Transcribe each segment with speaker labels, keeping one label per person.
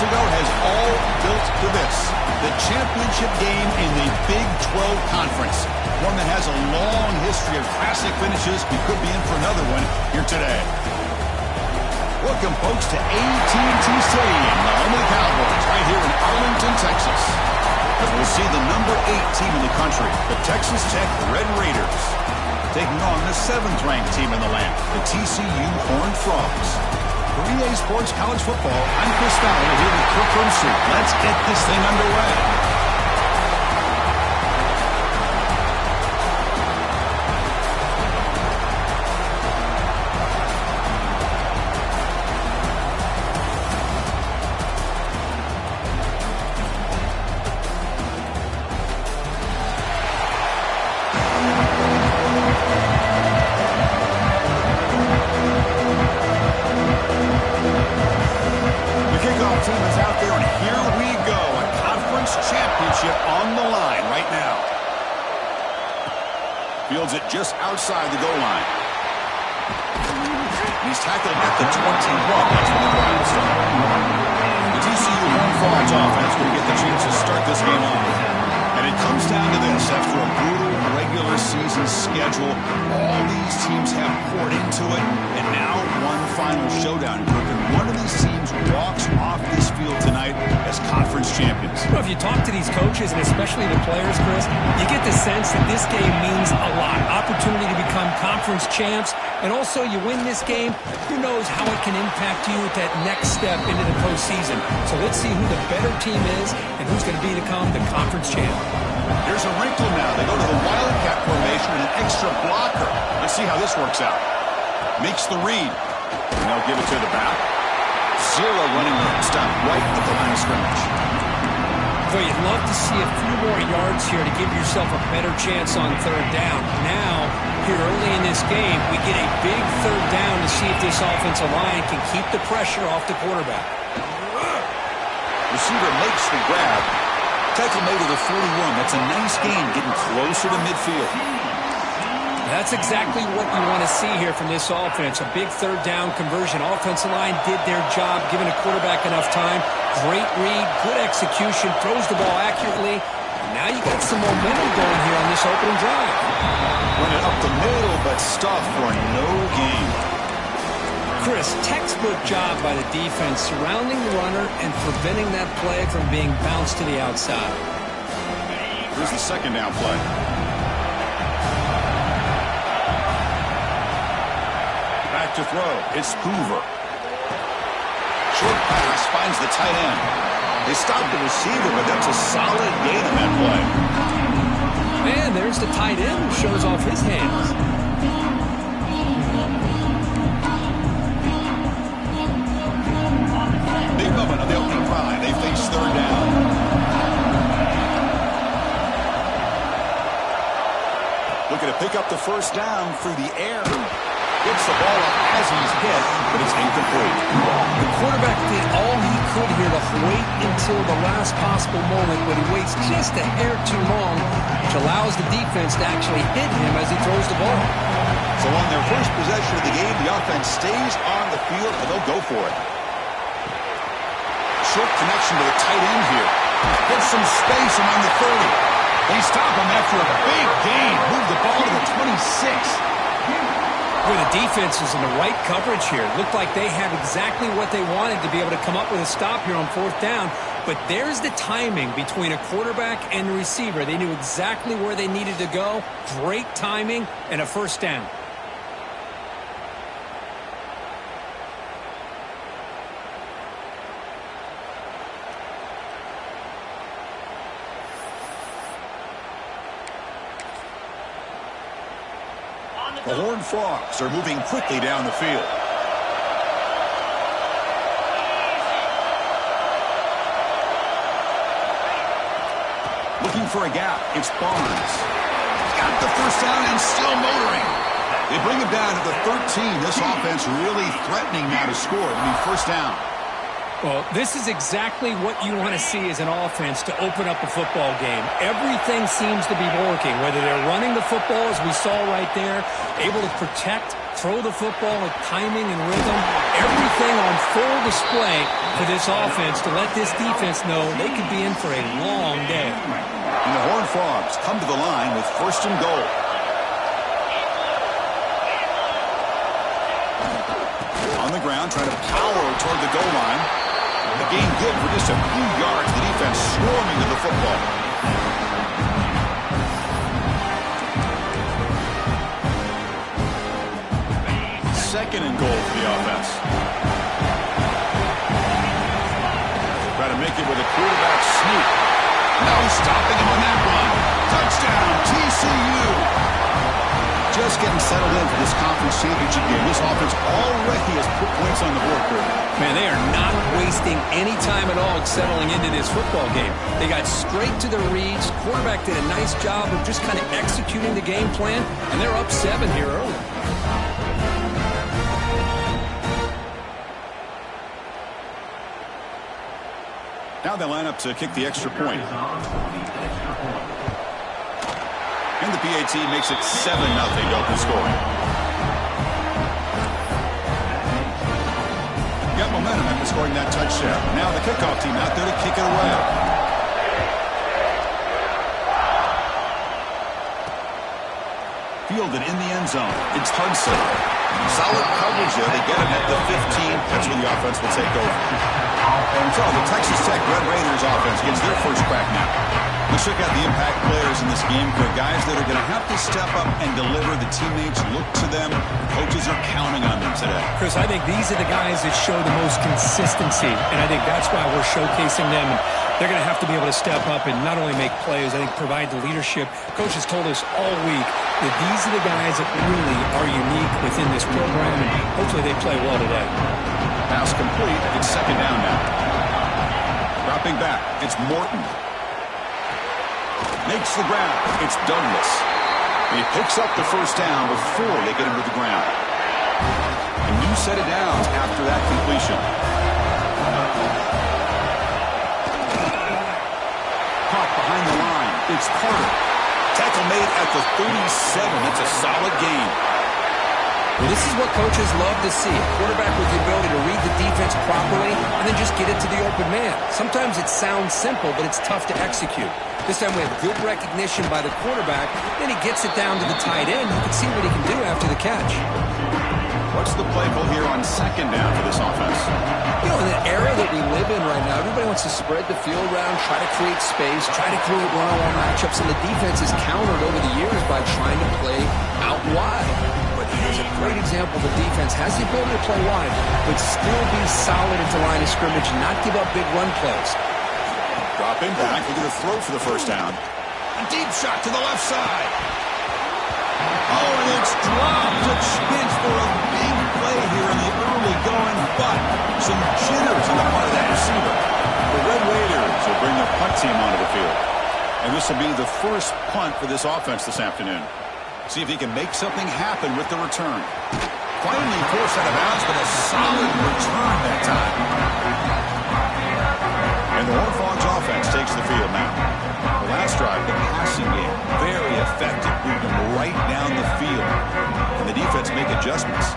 Speaker 1: months ago has all built to this. The championship game in the Big 12 Conference. One that has a long history of classic finishes. We could be in for another one here today. Welcome, folks, to AT&T Stadium, the home of the Cowboys, right here in Arlington, Texas. As we'll see the number 8 team in the country, the Texas Tech Red Raiders, taking on the 7th-ranked team in the land, the TCU Horned Frogs. For EA Sports College Football, I'm Chris Fowler here with Kirk Herbstreit. Let's get this thing underway. Fields it just outside the goal line. He's tackled at the 21. That's where the crowd started. The TCU Horned Frogs offense will get the chance to start this game off. And it comes down to this. After a brutal regular season schedule, all these teams have poured into it. And now one final showdown. And one of these teams walks off this field tonight as conference champions.
Speaker 2: Well, if you talk to these coaches, and especially the players, Chris, you get the sense that this game means a lot. Opportunity to become conference champs, and also you win this game, who knows how it can impact you at that next step into the postseason. So let's see who the better team is and who's going to become the conference champ.
Speaker 1: Here's a wrinkle now. They go to the Wildcat formation with an extra blocker. Let's see how this works out. Makes the read. And they'll give it to the back. Zero running room. Stop right at the line of scrimmage.
Speaker 2: Well, you'd love to see a few more yards here to give yourself a better chance on third down. Now, here early in this game, we get a big third down to see if this offensive line can keep the pressure off the quarterback.
Speaker 1: Receiver makes the grab. Tackle made to the 41. That's a nice gain, getting closer to midfield.
Speaker 2: That's exactly what you want to see here from this offense. A big third down conversion. Offensive line did their job, giving a quarterback enough time. Great read, good execution, throws the ball accurately. And now you got some momentum going here on this opening drive.
Speaker 1: Running up the middle, but stuffed for no gain.
Speaker 2: Chris, textbook job by the defense, surrounding the runner and preventing that play from being bounced to the outside.
Speaker 1: Here's the second down play. Back to throw. It's Hoover. Short pass finds the tight end. They stopped the receiver, but that's a solid gain on that play.
Speaker 2: And there's the tight end who shows off his hands.
Speaker 1: Big moment on the opening drive. They face third down. Looking to pick up the first down through the air. Gets the ball up as he's hit, but it's incomplete.
Speaker 2: The quarterback did all he could here to wait until the last possible moment, but he waits just a hair too long, which allows the defense to actually hit him as he throws the ball.
Speaker 1: So on their first possession of the game, the offense stays on the field, and they'll go for it. Short connection to the tight end here. Gets some space around the 30. They stop him after a big gain. Move the ball to the 26.
Speaker 2: Well, the defense is in the right coverage here. Looked like they had exactly what they wanted to be able to come up with a stop here on fourth down. But there's the timing between a quarterback and the receiver. They knew exactly where they needed to go. Great timing and a first down.
Speaker 1: The Horned Frogs are moving quickly down the field. Looking for a gap. It's Barnes. Got the first down and still motoring. They bring him down to the 13. This offense really threatening now to score. I mean, first down.
Speaker 2: Well, this is exactly what you want to see as an offense to open up a football game. Everything seems to be working, whether they're running the football, as we saw right there, able to protect, throw the football with timing and rhythm. Everything on full display for this offense to let this defense know they could be in for a long day.
Speaker 1: And the Horned Frogs come to the line with 1st and goal. On the ground, trying to power toward the goal line. The gain good for just a few yards. The defense swarming to the football. 2nd and goal for the offense. Try to make it with a quarterback sneak. No stopping him on that one. Touchdown, TCU. Just getting settled in for this conference championship game. This offense already has put points on the board, Kurt.
Speaker 2: Man, they are not wasting any time at all settling into this football game. They got straight to their reads. Quarterback did a nice job of just kind of executing the game plan, and they're up 7 here early.
Speaker 1: Now they line up to kick the extra point. And the PAT makes it 7-0 to open scoring. Got momentum after scoring that touchdown. Now the kickoff team out there to kick it away. Fielded in the end zone. It's Hudson. Solid coverage there. They get him at the 15. That's where the offense will take over. So the Texas Tech Red Raiders offense gets their first crack now. Let's check out the impact players in this game. For guys that are going to have to step up and deliver. The teammates look to them. Coaches are counting on them today.
Speaker 2: Chris, I think these are the guys that show the most consistency, and I think that's why we're showcasing them. They're going to have to be able to step up and not only make plays, I think provide the leadership. Coaches told us all week that these are the guys that really are unique within this program, and hopefully they play well today.
Speaker 1: Pass complete. It's 2nd down now. Dropping back. It's Morton. Makes the ground. It's Douglas. And he picks up the first down before they get him to the ground. And you set it down after that completion. Caught behind the line. It's Carter. Tackle made at the 37. That's a solid gain.
Speaker 2: Well, this is what coaches love to see. A quarterback with the ability to read the defense properly and then just get it to the open man. Sometimes it sounds simple, but it's tough to execute. This time we have good recognition by the quarterback. Then he gets it down to the tight end. You can see what he can do after the catch.
Speaker 1: What's the play call here on 2nd down for this offense?
Speaker 2: You know, in the era that we live in right now, everybody wants to spread the field around, try to create space, try to create one-on-one matchups, and the defense has countered over the years by trying to play out wide. But here's a great example. The defense has the ability to play wide, but still be solid at the line of scrimmage and not give up big run plays.
Speaker 1: Dropping back. They're going to throw for the first down. A deep shot to the left side. Oh, and it's dropped. A chance for a big play here in the early going, but some jitters on the part of that receiver. The Red Raiders will bring their punt team onto the field. And this will be the first punt for this offense this afternoon. See if he can make something happen with the return. Finally forced out of bounds, but a solid return that time. And the Horned Frogs offense takes the field now. The last drive, the passing game, very effective. Moved them right down the field. And the defense make adjustments.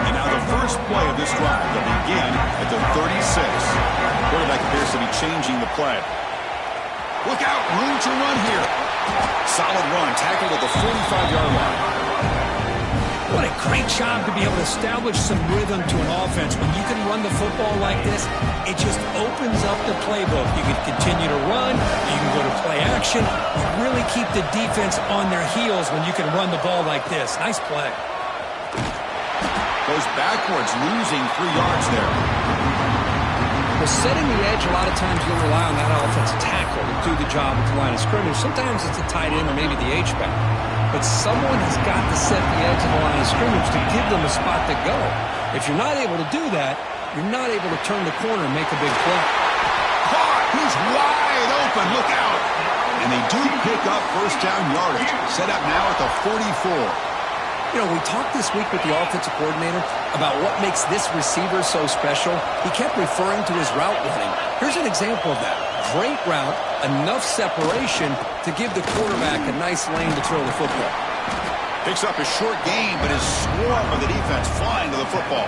Speaker 1: And now the first play of this drive will begin at the 36. Quarterback appears to be changing the play. Look out, room to run here. Solid run, tackled at the 45-yard line.
Speaker 2: What a great job to be able to establish some rhythm to an offense. When you can run the football like this, it just opens up the playbook. You can continue to run. You can go to play action. You really keep the defense on their heels when you can run the ball like this. Nice play.
Speaker 1: Goes backwards, losing 3 yards there.
Speaker 2: Well, setting the edge, a lot of times you'll rely on that offensive tackle to do the job at the line of scrimmage. Sometimes it's a tight end or maybe the H-back. But someone has got to set the edge of the line of scrimmage to give them a spot to go. If you're not able to do that, you're not able to turn the corner and make a big play.
Speaker 1: Caught! He's wide open. Look out! And they do pick up first down yardage. Set up now at the 44.
Speaker 2: You know, we talked this week with the offensive coordinator about what makes this receiver so special. He kept referring to his route running. Here's an example of that. Great route, enough separation to give the quarterback a nice lane to throw the football.
Speaker 1: Picks up a short gain, but is swarmed with the defense flying to the football.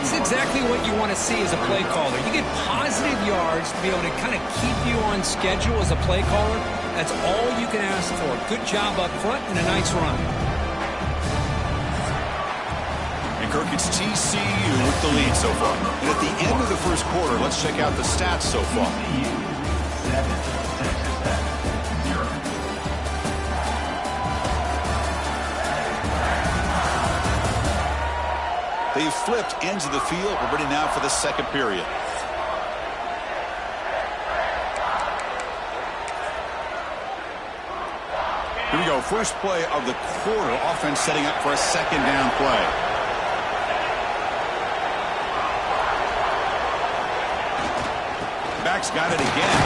Speaker 2: It's exactly what you want to see as a play caller. You get positive yards to be able to kind of keep you on schedule as a play caller. That's all you can ask for. Good job up front and a nice run.
Speaker 1: And Kirk, it's TCU with the lead so far. And at the end of the first quarter, let's check out the stats so far. They've flipped ends of the field. We're ready now for the second period. Here we go. First play of the quarter. Offense setting up for a second down play. Back's got it again.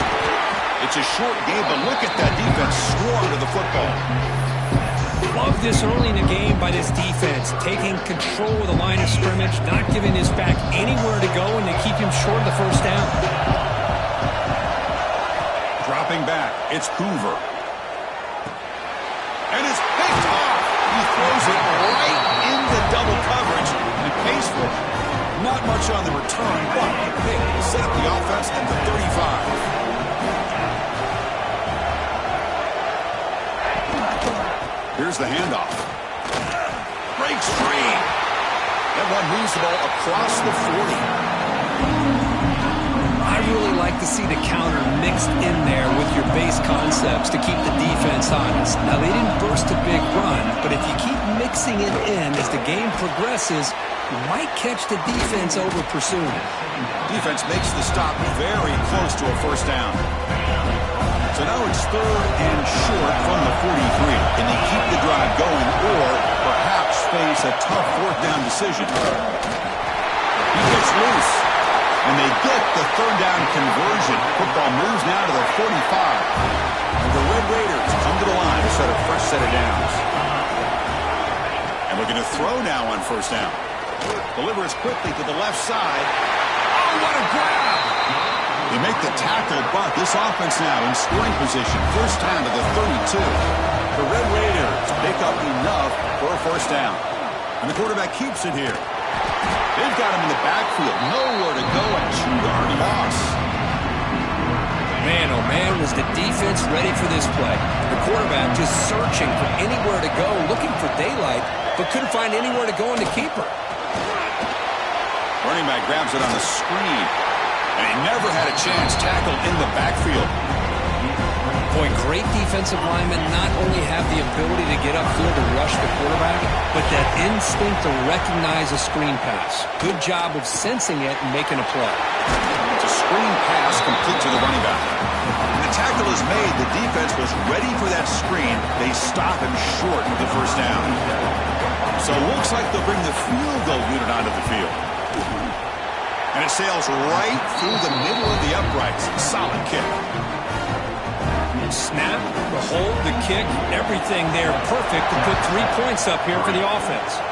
Speaker 1: It's a short game, but look at that defense swarm to the football.
Speaker 2: Love this early in the game by this defense, taking control of the line of scrimmage, not giving his back anywhere to go, and they keep him short of the first down.
Speaker 1: Dropping back, it's Hoover. And it's picked off. He throws it right into double coverage and pays for it. Not much on the return, but a pick will set up the offense at the 35. Here's the handoff. Breaks free. That one moves the ball across the 40.
Speaker 2: I really like to see the counter mixed in there with your base concepts to keep the defense honest. Now, they didn't burst a big run, but if you keep mixing it in as the game progresses, you might catch the defense over pursuing it.
Speaker 1: Defense makes the stop very close to a first down. So now it's third and short from the 43. Can they keep the drive going or perhaps face a tough fourth down decision? He gets loose, and they get the third down conversion. Football moves now to the 45. And the Red Raiders come to the line to set a fresh set of downs. And looking to throw now on first down. Delivers quickly to the left side. Oh, what a grab! They make the tackle, but this offense now in scoring position. First down to the 32. The Red Raiders pick up enough for a first down. And the quarterback keeps it here. They've got him in the backfield. Nowhere to go, a 2-yard loss.
Speaker 2: Man, oh man, was the defense ready for this play. The quarterback just searching for anywhere to go, looking for daylight, but couldn't find anywhere to go in the keeper.
Speaker 1: Running back grabs it on the screen. And he never had a chance tackled in the backfield.
Speaker 2: Boy, great defensive linemen not only have the ability to get upfield and rush the quarterback, but that instinct to recognize a screen pass. Good job of sensing it and making a play.
Speaker 1: It's a screen pass complete to the running back. When the tackle is made, the defense was ready for that screen. They stop him short of the first down. So it looks like they'll bring the field goal unit onto the field. And it sails right through the middle of the uprights. Solid kick.
Speaker 2: Snap, the hold, the kick, everything there perfect to put 3 points up here for the offense.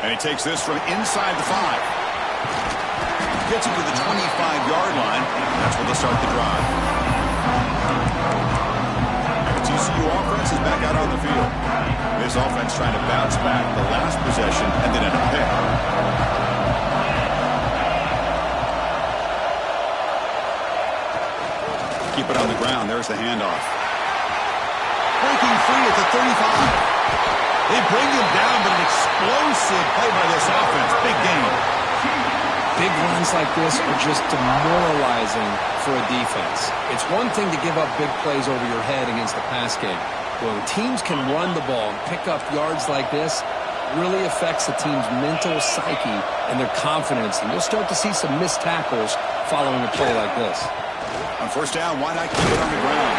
Speaker 1: And he takes this from inside the 5. Gets him to the 25-yard line. That's where they'll start the drive. And the TCU offense is back out on the field. This offense trying to bounce back. The last possession ended in a pick. Keep it on the ground. There's the handoff. Breaking free at the 35. They bring him down, but an explosive play by this offense. Big game.
Speaker 2: Big runs like this are just demoralizing for a defense. It's one thing to give up big plays over your head against the pass game. When teams can run the ball and pick up yards like this, it really affects the team's mental psyche and their confidence. And you'll start to see some missed tackles following a play like this.
Speaker 1: On first down, why not keep it on the ground?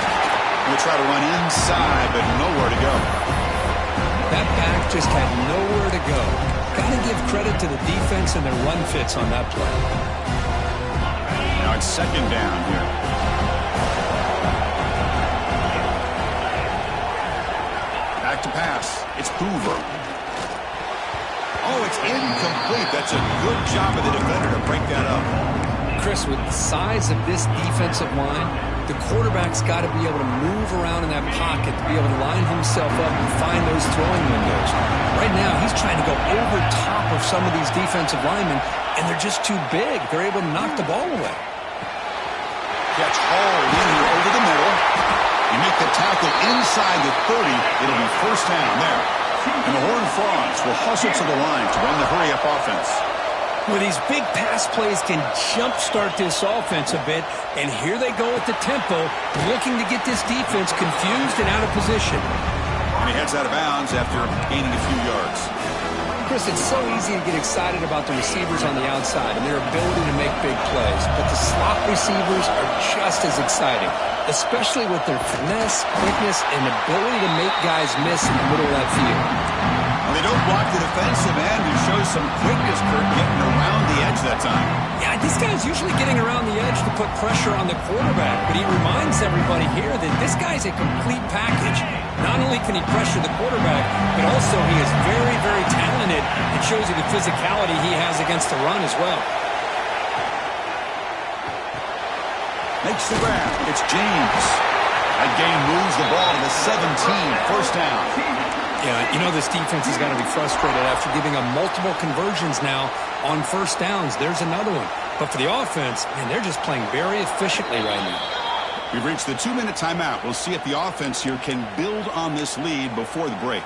Speaker 1: We'll try to run inside, but nowhere to go.
Speaker 2: That back just had nowhere to go. Got to give credit to the defense and their run fits on that play.
Speaker 1: Now it's second down here. Back to pass. It's Hoover. Oh, it's incomplete. That's a good job of the defender to break that up.
Speaker 2: Chris, with the size of this defensive line, the quarterback's got to be able to move around in that pocket to be able to line himself up and find those throwing windows. Right now, he's trying to go over top of some of these defensive linemen, and they're just too big. They're able to knock the ball away.
Speaker 1: Catch Hall in here over the middle. You make the tackle inside the 30. It'll be first down there. And the Horned Frogs will hustle to the line to run the hurry-up offense.
Speaker 2: Well, these big pass plays can jumpstart this offense a bit, and here they go at the tempo, looking to get this defense confused and out of position.
Speaker 1: And he heads out of bounds after gaining a few yards.
Speaker 2: Chris, it's so easy to get excited about the receivers on the outside and their ability to make big plays, but the slot receivers are just as exciting, especially with their finesse, quickness, and ability to make guys miss in the middle of that field.
Speaker 1: Well, they don't block the defensive end, who shows some quickness, Kurt, getting around the edge that time.
Speaker 2: Yeah, this guy's usually getting around the edge to put pressure on the quarterback, but he reminds everybody here that this guy's a complete package. Not only can he pressure the quarterback, but also he is very, very talented. It shows you the physicality he has against the run as well.
Speaker 1: Makes the grab. It's James. That game moves the ball to the 17, first down.
Speaker 2: Yeah, you know this defense has got to be frustrated after giving up multiple conversions now on first downs. There's another one. But for the offense, man, they're just playing very efficiently right now.
Speaker 1: We've reached the 2-minute timeout. We'll see if the offense here can build on this lead before the break.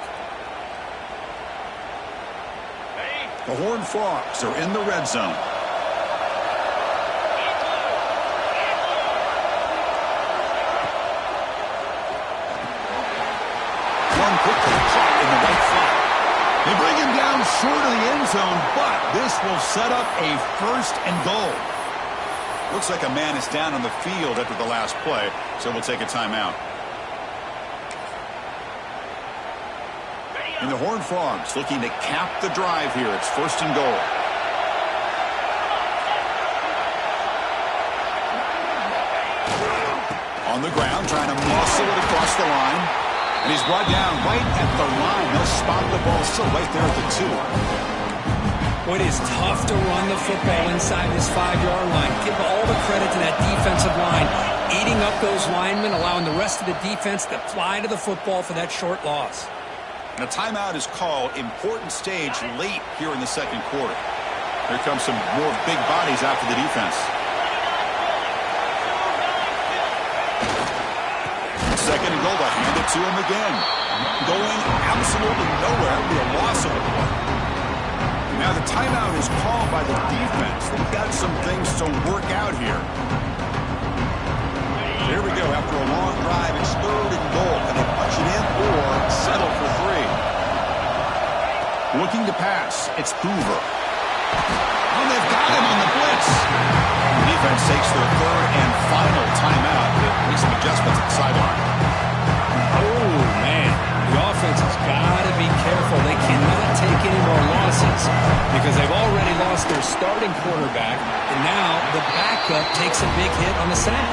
Speaker 1: The Horned Frogs are in the red zone. One quickly caught in the right flat. They bring him down short of the end zone, but this will set up a first and goal. Looks like a man is down on the field after the last play, so we'll take a timeout. And the Horned Frogs looking to cap the drive here. It's first and goal. On the ground, trying to muscle it across the line. And he's brought down right at the line. They'll spot the ball still right there at the 2.
Speaker 2: Well, it is tough to run the football inside this 5-yard line. Give all the credit to that defensive line, eating up those linemen, allowing the rest of the defense to fly to the football for that short loss.
Speaker 1: And a timeout is called. Important stage late here in the second quarter. Here comes some more big bodies after the defense. Second and goal to hand it to him again. Going absolutely nowhere. It'll be a loss of a play. Now the timeout is called by the defense. They've got some things to work out here. Here we go. After a long drive, it's third and goal. Can they punch it in or settle for 3? Looking to pass. It's Hoover. Oh, they've got him on the blitz. The defense takes their third and final timeout. Make some adjustments at the sideline.
Speaker 2: Oh, man. The offense has got to be careful. They cannot take any more losses because they've already lost their starting quarterback, and now the backup takes a big hit on the sack.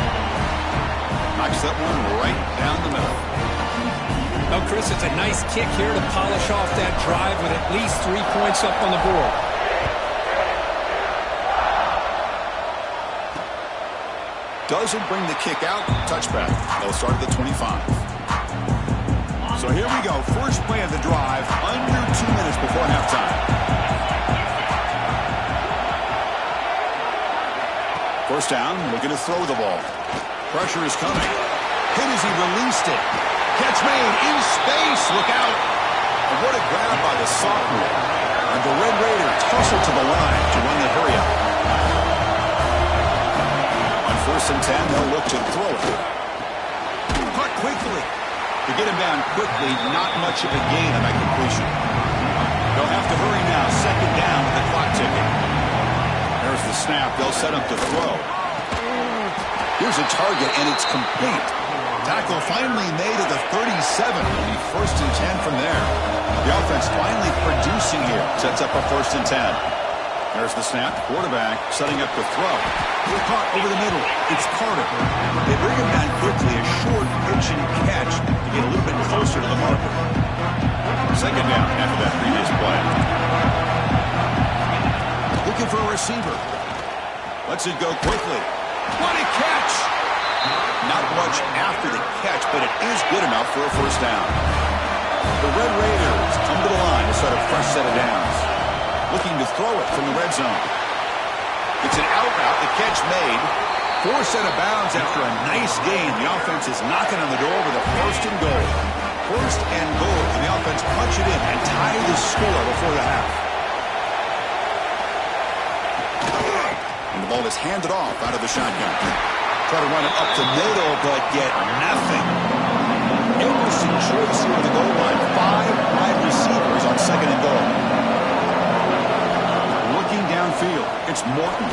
Speaker 1: Knocks that one right down the middle.
Speaker 2: Now, Chris, it's a nice kick here to polish off that drive with at least 3 points up on the board.
Speaker 1: Doesn't bring the kick out. Touchback. They'll start at the 25. So here we go. First play of the drive. Under 2 minutes before halftime. First down. Looking to throw the ball. Pressure is coming. Hit as he released it. Catch made in space. Look out. And what a grab by the sophomore. And the Red Raiders tussle to the line to run the hurry up. First and 10, they'll look to throw it. Caught quickly. To get him down quickly, not much of a gain on that completion. They'll have to hurry now. Second down with the clock ticking. There's the snap. They'll set up to throw. Here's a target, and it's complete. Tackle finally made at the 37. It'll be first and 10 from there. The offense finally producing here. Sets up a first and 10. There's the snap. Quarterback setting up the throw. Caught over the middle. It's Carter. They bring him down quickly. A short pitch and catch to get a little bit closer to the marker. Second down after that previous play. Looking for a receiver. Lets it go quickly. What a catch! Not much after the catch, but it is good enough for a first down. The Red Raiders come to the line to start a fresh set of downs. Looking to throw it from the red zone. It's an out route. The catch made. Forced out of bounds after a nice gain. The offense is knocking on the door with a first and goal. First and goal. And the offense punch it in and tie the score before the half. And the ball is handed off out of the shotgun. Try to run it up the middle, but get nothing. Interesting choice here on the goal line. 5 wide receivers on second and goal. Looking downfield, it's Morton.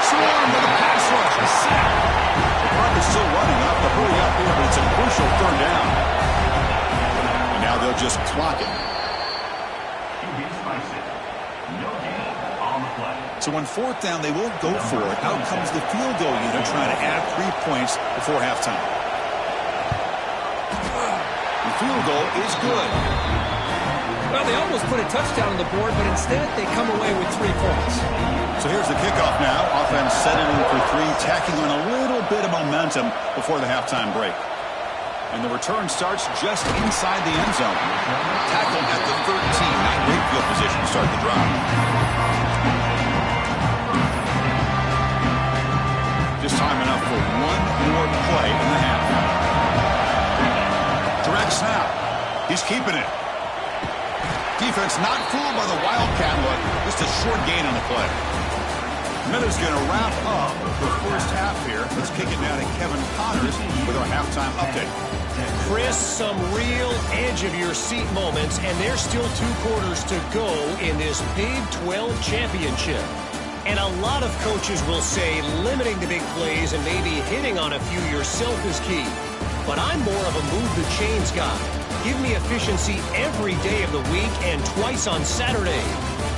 Speaker 1: Swarmed by the pass rush. A sack. The clock is still running. Up to hurry up here, but it's a crucial third down. And now they'll just clock it. So on fourth down, they won't go for it. Out comes the field goal unit trying to add 3 points before halftime. The field goal is good.
Speaker 2: Well, they almost put a touchdown on the board, but instead they come away with 3 points.
Speaker 1: So here's the kickoff now. Offense settling for 3, tacking on a little bit of momentum before the halftime break. And the return starts just inside the end zone. Tackle at the 13. Not great field position to start the drive. Just time enough for one more play in the half. Direct snap. He's keeping it. Defense not fooled by the Wildcat look. Just a short gain on the play. Miller's going to wrap up the first half here. Let's kick it down to Kevin Connors with our halftime update.
Speaker 3: Chris, some real edge-of-your-seat moments, and there's still 2 quarters to go in this Big 12 championship. And a lot of coaches will say limiting the big plays and maybe hitting on a few yourself is key. But I'm more of a move-the-chains guy. Give me efficiency every day of the week and twice on Saturday.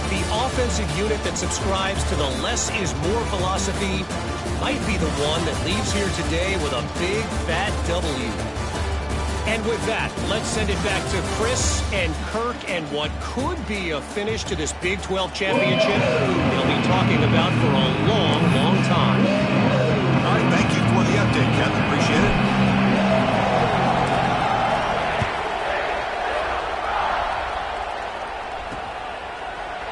Speaker 3: The offensive unit that subscribes to the less is more philosophy might be the one that leaves here today with a big, fat W. And with that, let's send it back to Chris and Kirk and what could be a finish to this Big 12 championship they'll be talking about for a long, long time.
Speaker 1: All right, thank you for the update, Kevin. Appreciate it.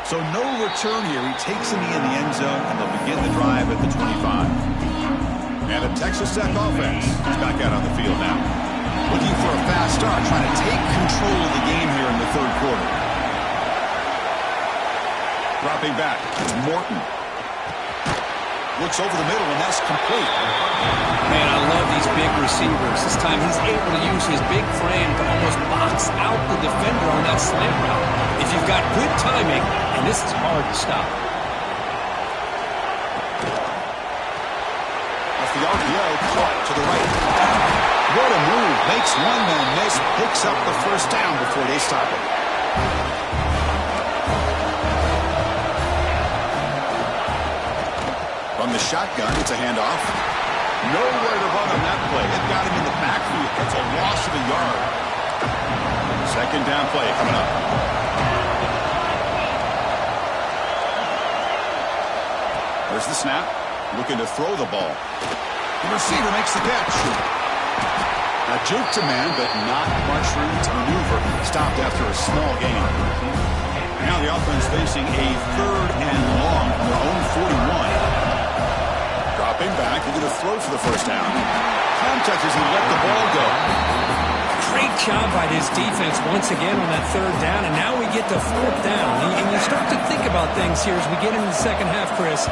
Speaker 1: So no return here. He takes a knee in the end zone, and they'll begin the drive at the 25. And the Texas Tech offense is back out on the field now. Looking for a fast start, trying to take control of the game here in the third quarter. Dropping back, it's Morton. Looks over the middle, and that's complete.
Speaker 2: Man, I love these big receivers. This time he's able to use his big frame to almost box out the defender on that slant route. If you've got good timing, and this is hard to stop.
Speaker 1: Off the RPO, caught to the right. What a move. Makes one man miss, picks up the first down before they stop it. From the shotgun, it's a handoff. Nowhere to run on that play. It got him in the backfield. It's a loss of a yard. Second down play coming up. There's the snap. Looking to throw the ball. The receiver makes the catch. A juke to man, but not much room to maneuver. Stopped after a small gain. Now the offense facing a third and long on their own 41. Dropping back, looking to throw for the first down. Contact as he let the ball go.
Speaker 2: Great job by this defense once again on that third down, and now we get to fourth down. And you start to think about things here as we get into the second half, Chris.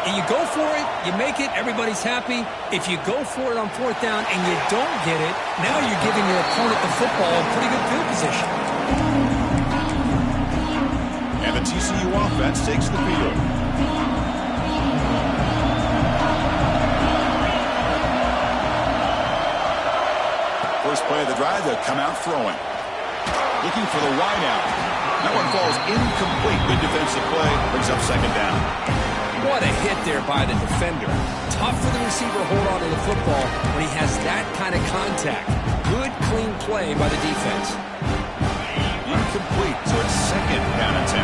Speaker 2: You go for it, you make it, everybody's happy. If you go for it on fourth down and you don't get it, now you're giving your opponent the football in pretty good field position.
Speaker 1: And the TCU offense takes the field. First play of the drive, they'll come out throwing. Looking for the wide out. That one falls incomplete. Good defensive play, brings up second down.
Speaker 2: What a hit there by the defender. Tough for the receiver to hold on to the football when he has that kind of contact. Good, clean play by the defense.
Speaker 1: Incomplete, so it's second down and 10.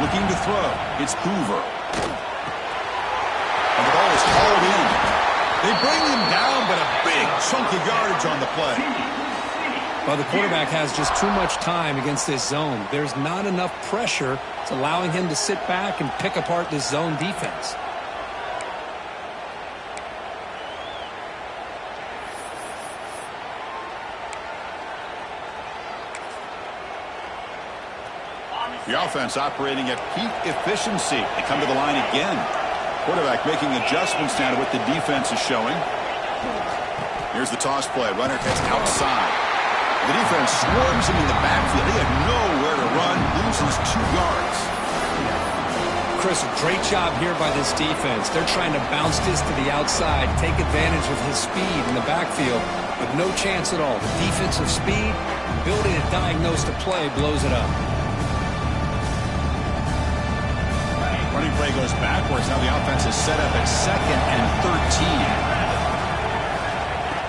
Speaker 1: Looking to throw. It's Hoover. And the ball is hauled in. They bring him down, but a big chunk of yardage on the play.
Speaker 2: Well, the quarterback has just too much time against this zone. There's not enough pressure. It's allowing him to sit back and pick apart this zone defense.
Speaker 1: The offense operating at peak efficiency. They come to the line again. Quarterback making adjustments now to what the defense is showing. Here's the toss play. Runner gets outside. The defense swarms him in the backfield. He had nowhere to run. Loses 2 yards.
Speaker 2: Chris, great job here by this defense. They're trying to bounce this to the outside, take advantage of his speed in the backfield, but no chance at all. The defensive speed, ability to diagnose the play, blows it up.
Speaker 1: Running play goes backwards. Now the offense is set up at 2nd and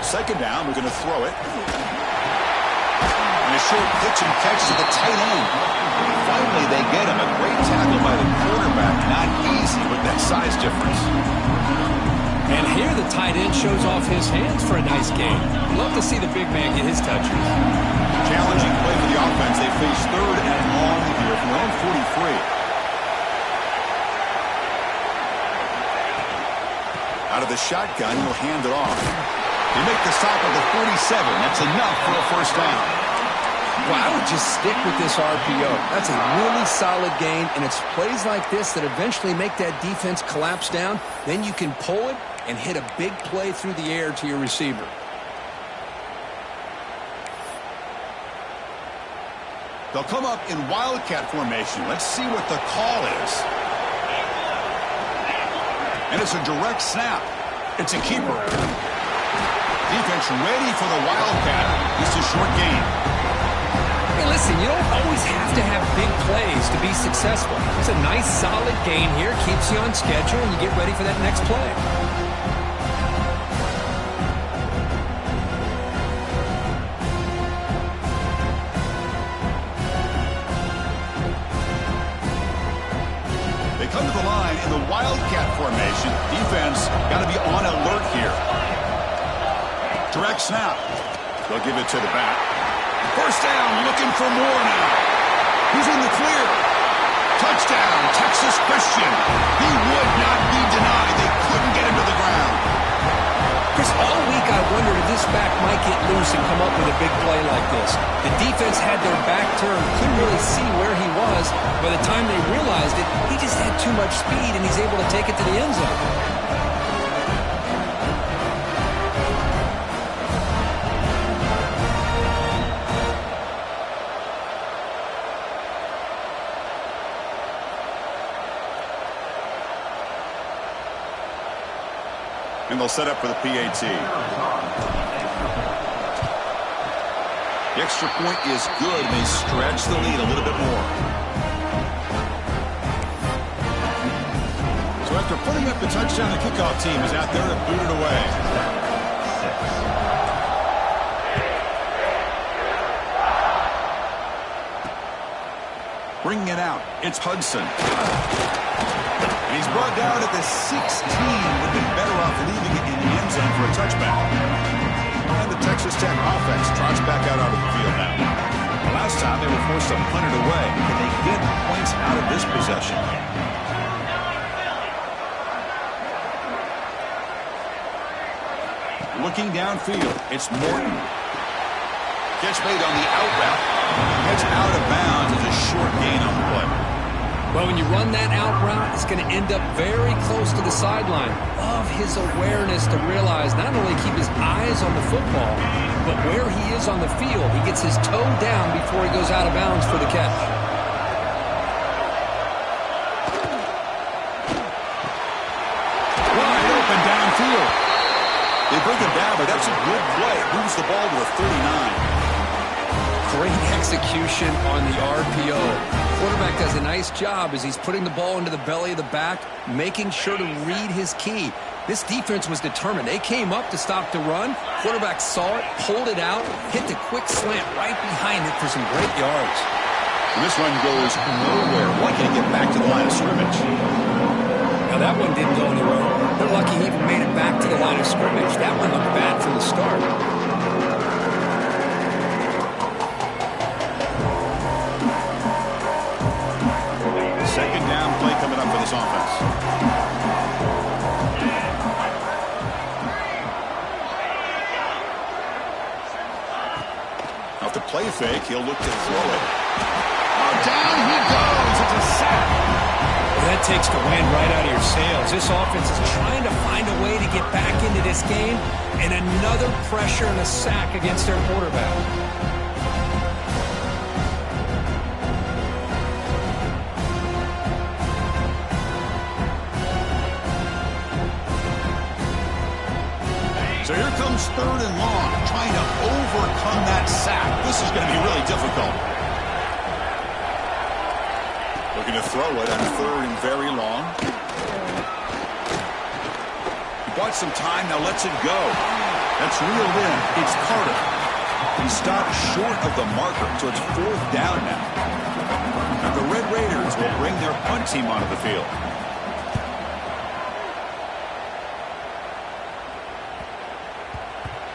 Speaker 1: 13. Second down, we're going to throw it. And a short pitch and catch to the tight end. Finally, they get him. A great tackle by the quarterback. Not easy with that size difference.
Speaker 2: And here the tight end shows off his hands for a nice game. Love to see the big man get his touches.
Speaker 1: Challenging play for the offense. They face 3rd and long here from their own 43. Out of the shotgun, he'll hand it off. They make the stop at the 47. That's enough for a first down.
Speaker 2: Well, I would just stick with this RPO. That's a really solid game, and it's plays like this that eventually make that defense collapse down. Then you can pull it and hit a big play through the air to your receiver.
Speaker 1: They'll come up in wildcat formation. Let's see what the call is. And it's a direct snap. It's a keeper. Defense ready for the wildcat. It's a short gain.
Speaker 2: Hey, listen, you don't always have to have big plays to be successful. It's a nice, solid gain here. Keeps you on schedule, and you get ready for that next play.
Speaker 1: Come to the line in the wildcat formation. Defense got to be on alert here. Direct snap. They'll give it to the back. First down, looking for more now. He's in the clear. Touchdown, Texas Christian. He would not be denied. They couldn't get him to the ground.
Speaker 2: Chris, all week I wondered if this back might get loose and come up with a big play like this. The defense had their back turned, couldn't really see where he was. By the time they realized it, he just had too much speed, and he's able to take it to the end zone.
Speaker 1: And they'll set up for the PAT. The extra point is good, and they stretch the lead a little bit more. So after putting up the touchdown, the kickoff team is out there to boot it away. Bringing it out, it's Hudson. And he's brought down at the 16. Would have been better off leaving it in the end zone for a touchback. And the Texas Tech offense trots back out onto the field now. The last time they were forced to punt it away. Can they get points out of this possession? Looking downfield, it's Morton. Catch made on the out route. Gets out of bounds as a short gain on the play.
Speaker 2: Well, when you run that out route, it's going to end up very close to the sideline. Love his awareness to realize not only keep his eyes on the football, but where he is on the field. He gets his toe down before he goes out of bounds for the catch.
Speaker 1: Wide open downfield. They bring him down, but that's a good play. Moves the ball to a 39.
Speaker 2: Great execution on the RPO. Quarterback quarterback does a nice job as he's putting the ball into the belly of the back, making sure to read his key. This defense was determined. They came up to stop the run. Quarterback saw it, pulled it out, hit the quick slant right behind it for some great yards.
Speaker 1: And this run goes nowhere. Lucky to get back to the line of scrimmage.
Speaker 2: Now that one didn't go anywhere. They're lucky he even made it back to the line of scrimmage. That one looked bad from the start.
Speaker 1: Second down play coming up for this offense. Off the play fake, he'll look to throw it. Oh, down he goes. It's a sack.
Speaker 2: That takes the wind right out of your sails. This offense is trying to find a way to get back into this game, and another pressure and a sack against their quarterback.
Speaker 1: So here comes third and long, trying to overcome that sack. This is going to be really difficult. Looking to throw it on third and very long. He bought some time, now lets it go. That's reeled in. It's Carter. He stopped short of the marker, so it's fourth down now. And the Red Raiders will bring their punt team onto the field.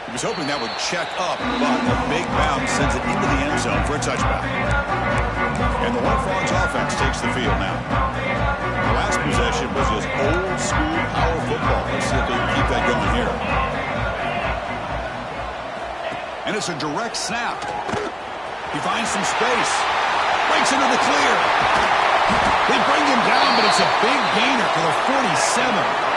Speaker 1: He was hoping that would check up, but a big bounce sends it into the end zone for a touchback. And the White Frogs offense takes the field now. The last possession was just old school power football. Let's see if they can keep that going here. And it's a direct snap. He finds some space. Breaks into the clear. They bring him down, but it's a big gainer for the 47.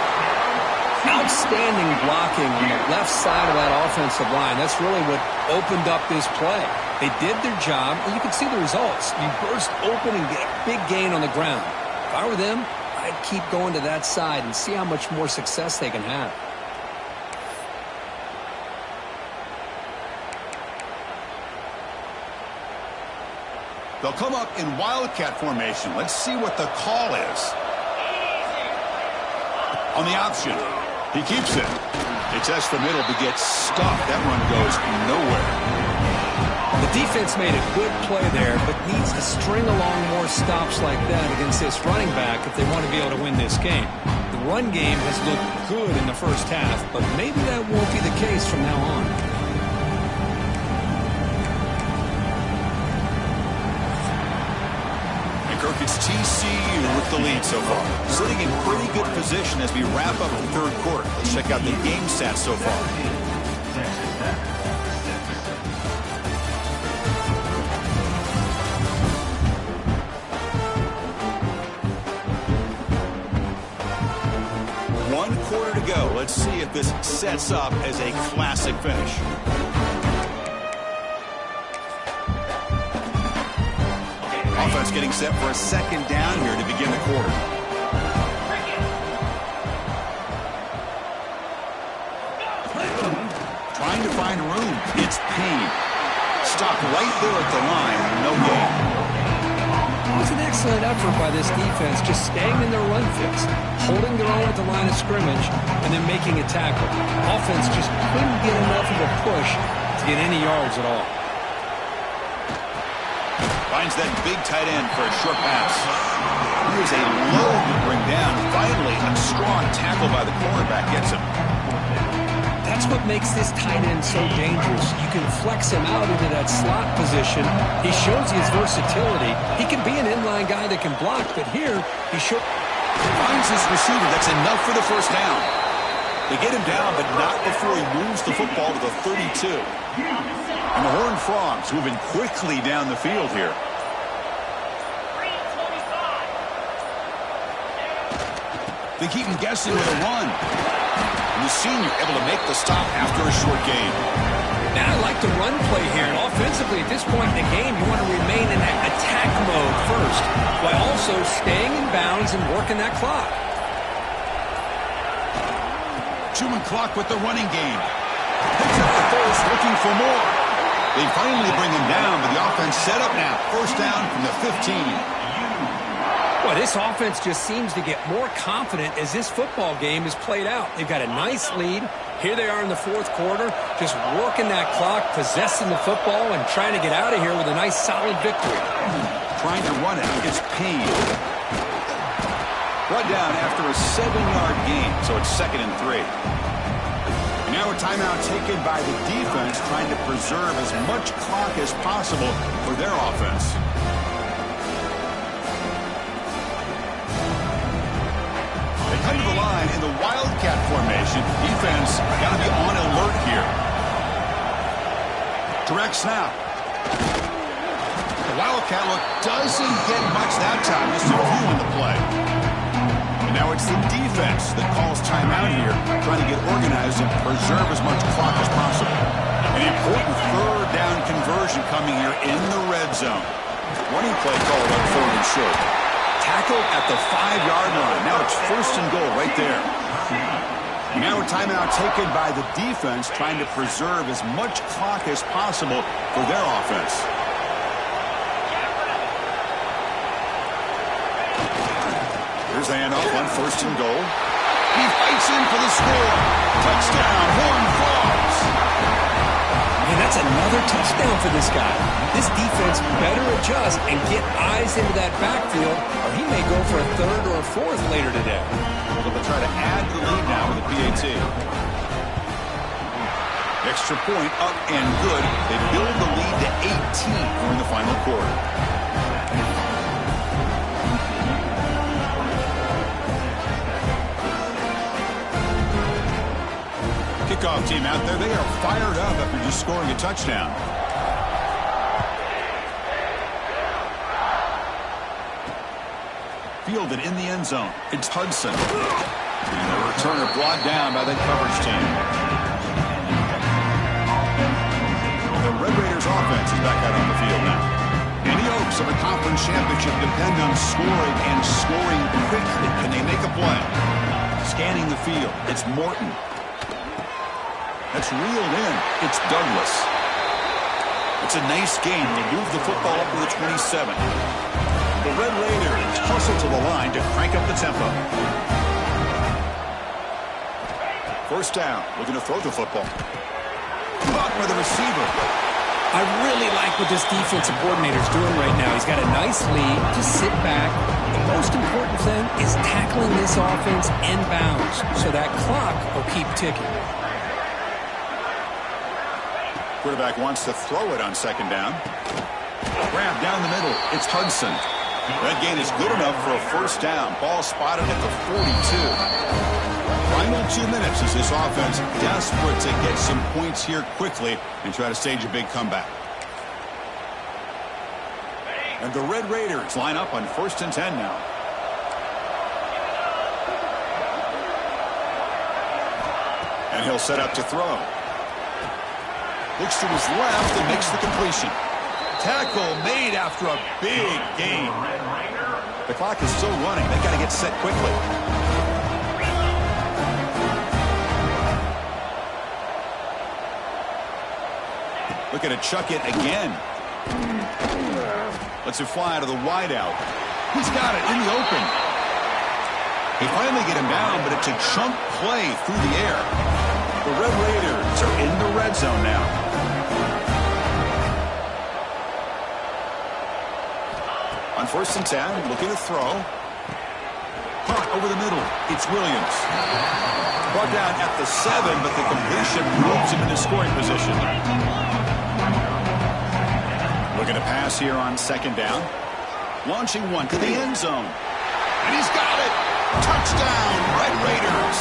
Speaker 2: Outstanding blocking on the left side of that offensive line. That's really what opened up this play. They did their job, and you can see the results. You burst open and get a big gain on the ground. If I were them, I'd keep going to that side and see how much more success they can have.
Speaker 1: They'll come up in Wildcat formation. Let's see what the call is. On the option, he keeps it. They test the middle, but gets stuffed. That run goes nowhere.
Speaker 2: The defense made a good play there, but needs to string along more stops like that against this running back if they want to be able to win this game. The run game has looked good in the first half, but maybe that won't be the case from now on.
Speaker 1: Kirk, it's TCU with the lead so far. Sitting in pretty good position as we wrap up the third quarter. Let's check out the game stats so far. One quarter to go. Let's see if this sets up as a classic finish. Offense getting set for a second down here to begin the quarter. Trying to find room. It's Payne. Stopped right there at the line. No gain.
Speaker 2: It was an excellent effort by this defense, just staying in their run fix, holding their own at the line of scrimmage, and then making a tackle. Offense just couldn't get enough of a push to get any yards at all.
Speaker 1: Finds that big tight end for a short pass. Here's a load to bring down. Finally, a strong tackle by the cornerback gets him.
Speaker 2: That's what makes this tight end so dangerous. You can flex him out into that slot position. He shows his versatility. He can be an inline guy that can block, but here he
Speaker 1: finds his receiver. That's enough for the first down. They get him down, but not before he moves the football to the 32. And the Horned Frogs moving quickly down the field here. They keep him guessing with a run. And the senior able to make the stop after a short gain.
Speaker 2: Now I like the run play here. And offensively, at this point in the game, you want to remain in that attack mode first, while also staying in bounds and working that clock.
Speaker 1: Chewing clock with the running game. Picks up the first, looking for more. They finally bring him down, but the offense set up now. First down from the 15.
Speaker 2: Well, this offense just seems to get more confident as this football game is played out. They've got a nice lead. Here they are in the fourth quarter, just working that clock, possessing the football, and trying to get out of here with a nice, solid victory.
Speaker 1: Trying to run it. It's Payne. Brought down after a 7-yard gain, so it's 2nd and 3. And now a timeout taken by the defense, trying to preserve as much clock as possible for their offense. They come to the line in the Wildcat formation. Defense got to be on alert here. Direct snap. The Wildcat look doesn't get much that time. Just a few in the play. And now it's the defense that calls timeout here, trying to get organized and preserve as much clock as possible. An important third down conversion coming here in the red zone. Running play called up 4th and short. Tackled at the 5-yard line. Now it's 1st and goal right there. Now a timeout taken by the defense, trying to preserve as much clock as possible for their offense. Here's the handoff on 1st and goal. He fights in for the score. Touchdown, Horned Frogs.
Speaker 2: And that's another touchdown for this guy. This defense better adjust and get eyes into that backfield, or he may go for a 3rd or a 4th later today.
Speaker 1: So they'll try to add the lead now with a PAT. Extra point up and good. They build the lead to 18 during the final quarter. Kickoff team out there. They are fired up after just scoring a touchdown. Fielded in the end zone. It's Hudson. And the returner brought down by the coverage team. The Red Raiders offense is back out on the field now. And the hopes of a conference championship depend on scoring and scoring quickly. Can they make a play? Scanning the field. It's Morton. That's reeled in. It's Douglas. It's a nice game. They move the football up to the 27. The Red Raiders hustle to the line to crank up the tempo. 1st down. Looking to throw the football. Caught by the receiver.
Speaker 2: I really like what this defensive coordinator is doing right now. He's got a nice lead. Just sit back. The most important thing is tackling this offense in bounds so that clock will keep ticking.
Speaker 1: Quarterback wants to throw it on 2nd down. Grab down the middle. It's Hudson. That gain is good enough for a 1st down. Ball spotted at the 42. Final 2 minutes as this offense desperate to get some points here quickly and try to stage a big comeback. And the Red Raiders line up on 1st and 10 now. And he'll set up to throw. Looks to his left and makes the completion. Tackle made after a big gain. The clock is still running. They got to get set quickly. Looking to chuck it again. Lets it fly to the wideout. He's got it in the open. They finally get him down, but it's a chunk play through the air. The Red Raiders are in the red zone now. On 1st and 10, looking to throw. Caught over the middle. It's Williams. Brought down at the 7, but the completion moves him into scoring position. Looking to pass here on 2nd down. Launching one to the end zone. And he's got it. Touchdown, Red Raiders.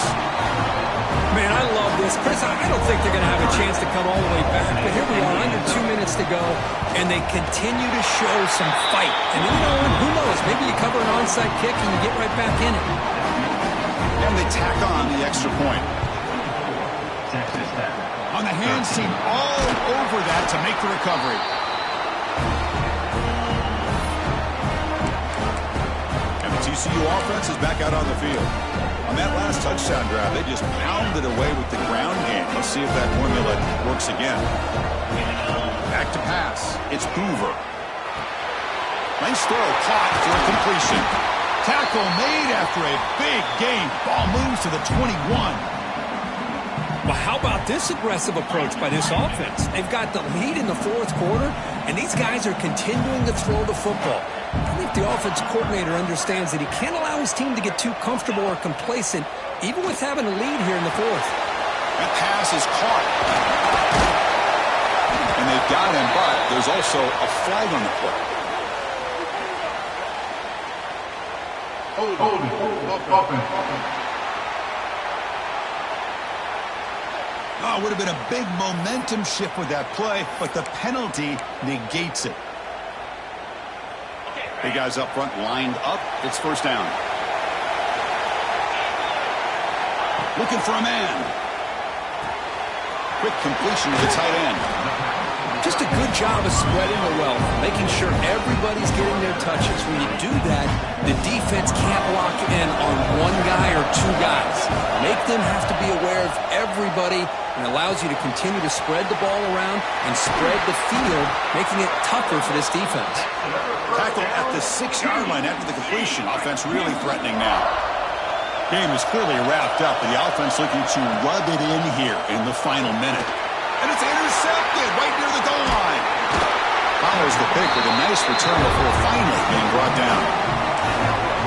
Speaker 2: Man, I love this. Chris, I don't think they're going to have a chance to come all the way back, but here we are, under 2 minutes to go, and they continue to show some fight. And you know, who knows, maybe you cover an onside kick and you get right back in it.
Speaker 1: And they tack on the extra point. On the hands team all over that to make the recovery. And the TCU offense is back out on the field. On that last touchdown drive, they just pounded away with the ground game. Let's see if that formula works again. Back to pass. It's Hoover. Nice throw, caught for a completion. Tackle made after a big gain. Ball moves to the 21.
Speaker 2: Well, how about this aggressive approach by this offense? They've got the lead in the fourth quarter, and these guys are continuing to throw the football. I think the offense coordinator understands that he can't allow his team to get too comfortable or complacent, even with having a lead here in the fourth.
Speaker 1: That pass is caught. And they've got him, but there's also a flag on the play. Oh, it would have been a big momentum shift with that play, but the penalty negates it. Hey, guys up front lined up. It's first down. Looking for a man. Quick completion to the tight end.
Speaker 2: Just a good job of spreading the wealth, making sure everybody's getting their touches. When you do that, the defense can't lock in on one guy or two guys. Make them have to be aware of everybody, and allows you to continue to spread the ball around and spread the field, making it tougher for this defense.
Speaker 1: Tackle at the 6-yard line after the completion. Offense really threatening now. Game is clearly wrapped up, and the offense looking to rub it in here in the final minute. And it's intercepted right near the goal line. Follows the pick with a nice return before finally being brought down.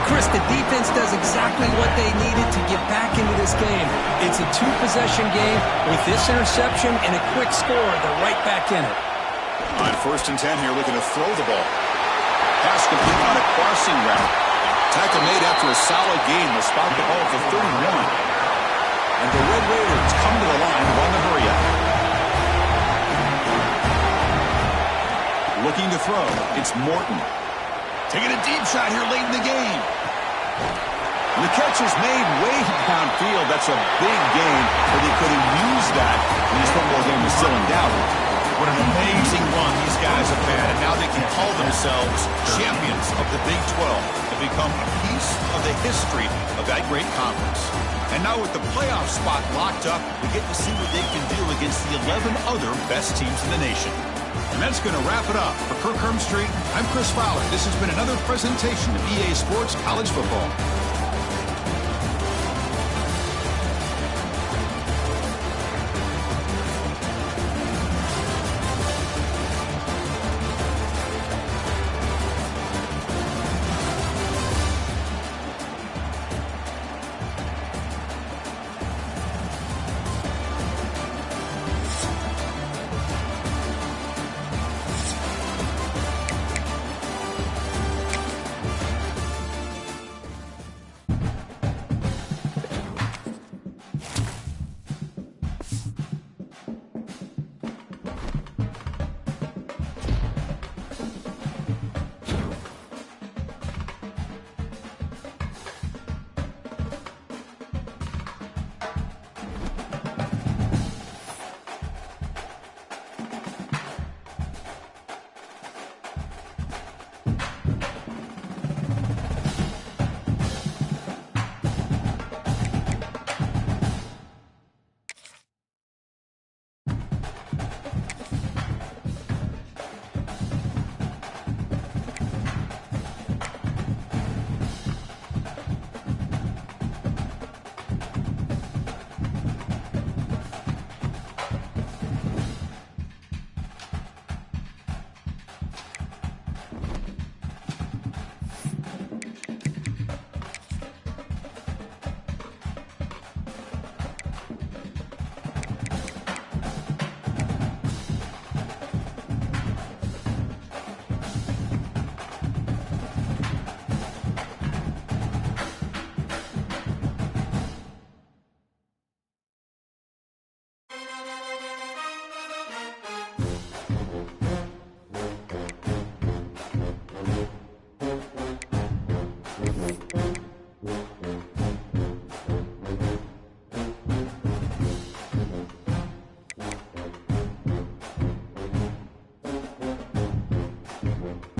Speaker 2: Chris, the defense does exactly what they needed to get back into this game. It's a two-possession game. With this interception and a quick score, they're right back in it.
Speaker 1: On 1st and 10 here, looking to throw the ball. Pass complete on a crossing route. Tackle made after a solid gain. Will spot the ball at the 31. And the Red Raiders come to the line to run the hurry-up. Looking to throw. It's Morton. Taking a deep shot here late in the game. And the catch is made way downfield. That's a big gain, but he could have used that when his football game was still in doubt. What an amazing run these guys have had, and now they can call themselves champions of the Big 12 and become a piece of the history of that great conference. And now with the playoff spot locked up, we get to see what they can do against the 11 other best teams in the nation. And that's going to wrap it up. For Kirk Hermstreet, I'm Chris Fowler. This has been another presentation of EA Sports College Football.